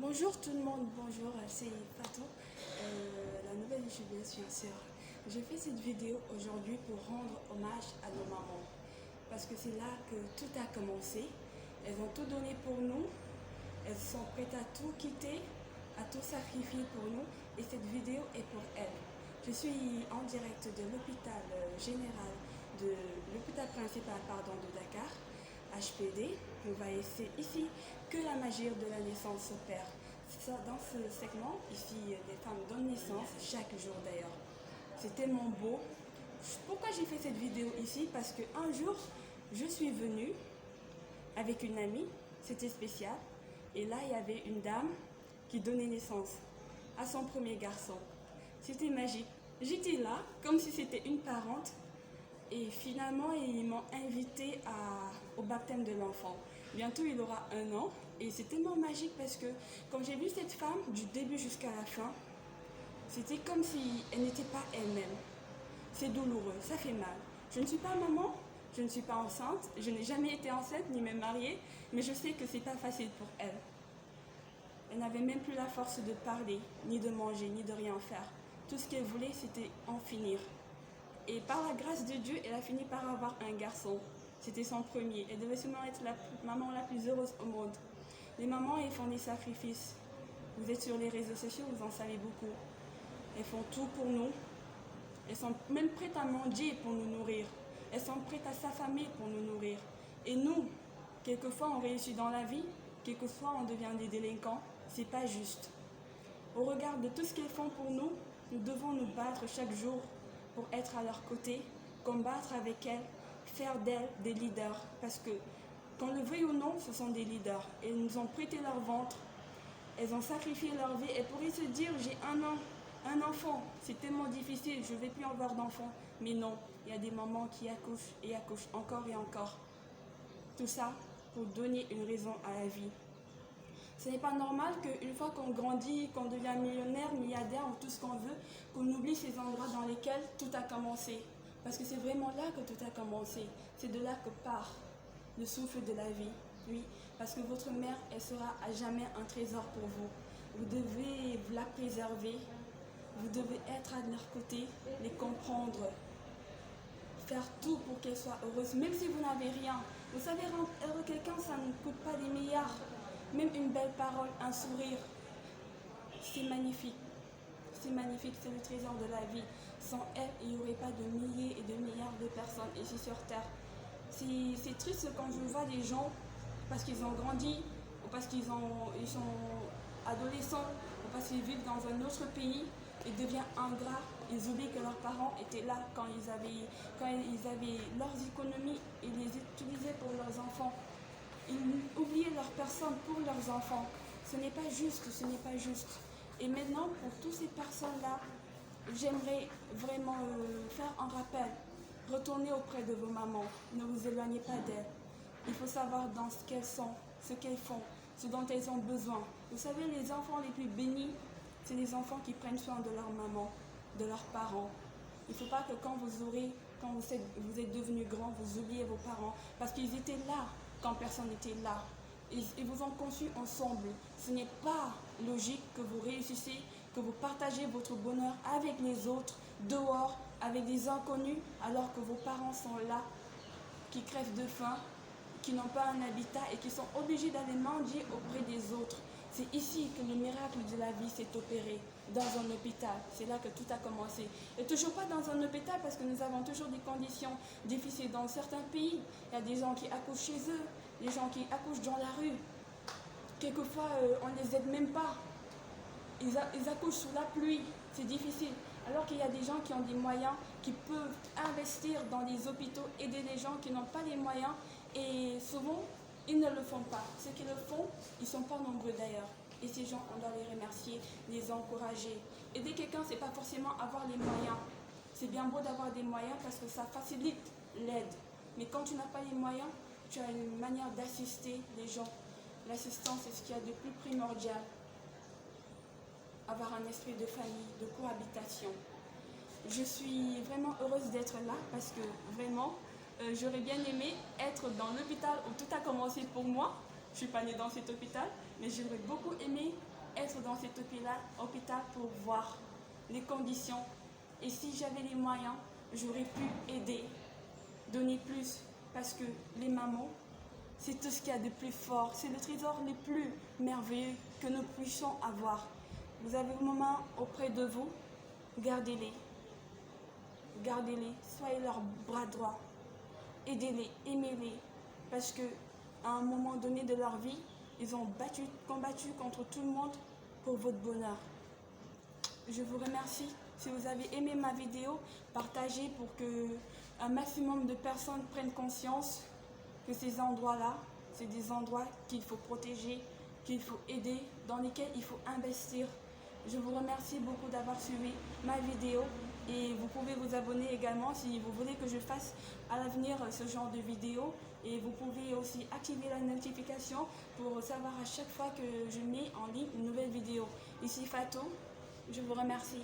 Bonjour tout le monde, bonjour, c'est Fatou, la nouvelle étudiante bien sûr. Je fais cette vidéo aujourd'hui pour rendre hommage à nos mamans. Parce que c'est là que tout a commencé. Elles ont tout donné pour nous. Elles sont prêtes à tout quitter, à tout sacrifier pour nous. Et cette vidéo est pour elles. Je suis en direct de l'hôpital général, de l'hôpital principal de Dakar, HPD. On va essayer ici que la magie de la naissance s'opère. Dans ce segment, ici, les femmes donnent naissance chaque jour d'ailleurs. C'est tellement beau. Pourquoi j'ai fait cette vidéo ici? Parce qu'un jour, je suis venue avec une amie, c'était spécial. Et là, il y avait une dame qui donnait naissance à son premier garçon. C'était magique. J'étais là, comme si c'était une parente. Et finalement, ils m'ont invité au baptême de l'enfant. Bientôt, il aura 1 an. Et c'est tellement magique parce que quand j'ai vu cette femme, du début jusqu'à la fin, c'était comme si elle n'était pas elle-même. C'est douloureux, ça fait mal. Je ne suis pas maman, je ne suis pas enceinte, je n'ai jamais été enceinte ni même mariée, mais je sais que c'est pas facile pour elle. Elle n'avait même plus la force de parler, ni de manger, ni de rien faire. Tout ce qu'elle voulait, c'était en finir. Et par la grâce de Dieu, elle a fini par avoir un garçon. C'était son premier. Elle devait sûrement être la maman la plus heureuse au monde. Les mamans, elles font des sacrifices. Vous êtes sur les réseaux sociaux, vous en savez beaucoup. Elles font tout pour nous. Elles sont même prêtes à manger pour nous nourrir. Elles sont prêtes à s'affamer pour nous nourrir. Et nous, quelquefois, on réussit dans la vie. Quelquefois, on devient des délinquants. C'est pas juste. Au regard de tout ce qu'elles font pour nous, nous devons nous battre chaque jour pour être à leur côté, combattre avec elles, faire d'elles des leaders. Parce que, qu'on le veuille ou non, ce sont des leaders. Elles nous ont prêté leur ventre, elles ont sacrifié leur vie. Elles pourraient se dire, j'ai un enfant, c'est tellement difficile, je ne vais plus avoir d'enfant. Mais non, il y a des mamans qui accouchent et accouchent encore et encore. Tout ça pour donner une raison à la vie. Ce n'est pas normal qu'une fois qu'on grandit, qu'on devient millionnaire, milliardaire ou tout ce qu'on veut, qu'on oublie ces endroits dans lesquels tout a commencé. Parce que c'est vraiment là que tout a commencé. C'est de là que part le souffle de la vie. Oui, parce que votre mère, elle sera à jamais un trésor pour vous. Vous devez la préserver. Vous devez être à leur côté, les comprendre, faire tout pour qu'elle soit heureuse, même si vous n'avez rien. Vous savez, rendre heureux quelqu'un, ça ne coûte pas des milliards. Même une belle parole, un sourire, c'est magnifique. C'est magnifique, c'est le trésor de la vie. Sans elle, il n'y aurait pas de milliers et de milliards de personnes ici sur Terre. C'est triste quand je vois des gens, parce qu'ils ont grandi, ou parce ils sont adolescents, ou parce qu'ils vivent dans un autre pays, ils deviennent ingrats. Ils oublient que leurs parents étaient là quand ils avaient leurs économies et les utilisaient pour leurs enfants. Ils oubliaient leur personne pour leurs enfants. Ce n'est pas juste, ce n'est pas juste. Et maintenant, pour toutes ces personnes-là, j'aimerais vraiment faire un rappel. Retournez auprès de vos mamans. Ne vous éloignez pas d'elles. Il faut savoir dans ce qu'elles sont, ce qu'elles font, ce dont elles ont besoin. Vous savez, les enfants les plus bénis, c'est les enfants qui prennent soin de leur maman, de leurs parents. Il ne faut pas que quand vous êtes devenus grands, vous oubliez vos parents. Parce qu'ils étaient là quand personne n'était là. Ils vous ont conçu ensemble. Ce n'est pas logique que vous réussissiez, que vous partagez votre bonheur avec les autres, dehors, avec des inconnus, alors que vos parents sont là, qui crèvent de faim, qui n'ont pas un habitat et qui sont obligés d'aller mendier auprès des autres. C'est ici que le miracle de la vie s'est opéré, dans un hôpital. C'est là que tout a commencé. Et toujours pas dans un hôpital parce que nous avons toujours des conditions difficiles dans certains pays. Il y a des gens qui accouchent chez eux, des gens qui accouchent dans la rue. Quelquefois, on ne les aide même pas. Ils accouchent sous la pluie, c'est difficile. Alors qu'il y a des gens qui ont des moyens, qui peuvent investir dans des hôpitaux, aider les gens qui n'ont pas les moyens. Et souvent, ils ne le font pas. Ceux qui le font, ils ne sont pas nombreux d'ailleurs. Et ces gens, on doit les remercier, les encourager. Aider quelqu'un, ce n'est pas forcément avoir les moyens. C'est bien beau d'avoir des moyens parce que ça facilite l'aide. Mais quand tu n'as pas les moyens, tu as une manière d'assister les gens. L'assistance, c'est ce qu'il y a de plus primordial. Avoir un esprit de famille, de cohabitation. Je suis vraiment heureuse d'être là parce que vraiment, j'aurais bien aimé être dans l'hôpital où tout a commencé pour moi, Je ne suis pas née dans cet hôpital, mais j'aurais beaucoup aimé être dans cet hôpital pour voir les conditions. Et si j'avais les moyens, j'aurais pu aider, donner plus. Parce que les mamans, c'est tout ce qu'il y a de plus fort. C'est le trésor le plus merveilleux que nous puissions avoir. Vous avez vos mamans auprès de vous, gardez-les. Gardez-les, soyez leur bras droit. Aidez-les, aimez-les. Parce qu'à un moment donné de leur vie, ils ont combattu contre tout le monde pour votre bonheur. Je vous remercie. Si vous avez aimé ma vidéo, partagez pour que un maximum de personnes prennent conscience que ces endroits-là, c'est des endroits qu'il faut protéger, qu'il faut aider, dans lesquels il faut investir. Je vous remercie beaucoup d'avoir suivi ma vidéo et vous pouvez vous abonner également si vous voulez que je fasse à l'avenir ce genre de vidéo. Et vous pouvez aussi activer la notification pour savoir à chaque fois que je mets en ligne une nouvelle vidéo. Ici Fatou, je vous remercie.